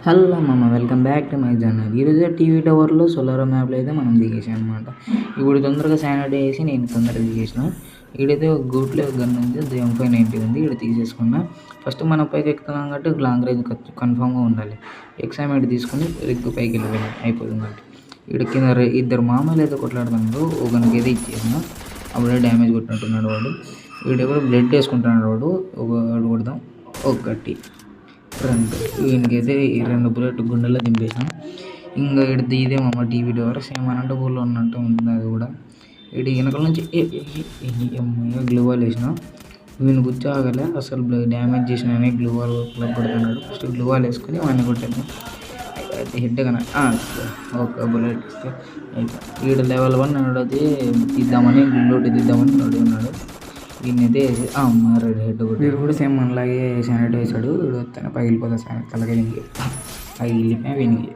Hello మామ, welcome back to my channel. ఈరోజు TV టవర్లో solar మ్యాప్లో అయితే మనం దిగేసాం అనమాట. ఇప్పుడు తొందరగా శానిటైజ్ చేసి నేను తొందరగా దిగేసిన. ఈడైతే ఒక గూట్లో గన్ ఉంది, M590 ఉంది, ఇక్కడ తీసేసుకున్నా. ఫస్ట్ మన పైకి ఎక్కుతున్నాం కాబట్టి లాంగ్ రేంజ్ కన్ఫామ్గా ఉండాలి. ఎక్సైమెంట్ తీసుకుని రిగ్గు పైకి వెళ్ళిపోయినాం, అయిపోతుంది కాబట్టి. ఇక్కడ కింద ఇద్దరు మామూలు అయితే కొట్లాడుతున్నాడు. ఒకనికి అయితే ఇచ్చేసిన, అప్పుడే డ్యామేజ్ కొట్టినట్టున్నాడు వాడు. వీడెవడో బ్లడ్ వేసుకుంటున్నాడు వాడు. వాడు కొడదాం, ఒకటి రెండు, వీనికైతే ఈ 2 బుల్లెట్ గుండెల్లో దింపేసాం. ఇంకా ఇడితే ఇదే మా టీవీ టవర్, సేమ్ అనంతపూర్లో ఉన్నట్టు ఉంది అది కూడా. ఇటు వెనకాల నుంచి గ్లూవాల్ వేసిన, వీని గుచ్చాగలే అసలు డ్యామేజ్ చేసిన గ్లూవాల్ కొడుతున్నాడు. ఫస్ట్ గ్లూవాల్ వేసుకొని వాడిని కొట్టాను. అయితే హెడ్ కన్నా ఒక బుల్లెట్ ఇస్తే ఈడ లెవెల్ 1 అది తీద్దామని గుండోటి తీద్దామని రెడీ ఉన్నాడు. వీడినైతే రెడ్ హెడ్ కొట్టి వీడు కూడా సేమ్ మనలాగే శానిటైజ్ వేసాడు. వీడు వస్తానే పగిలిపోతుంది తలకి పగిలిపోయి వీనికి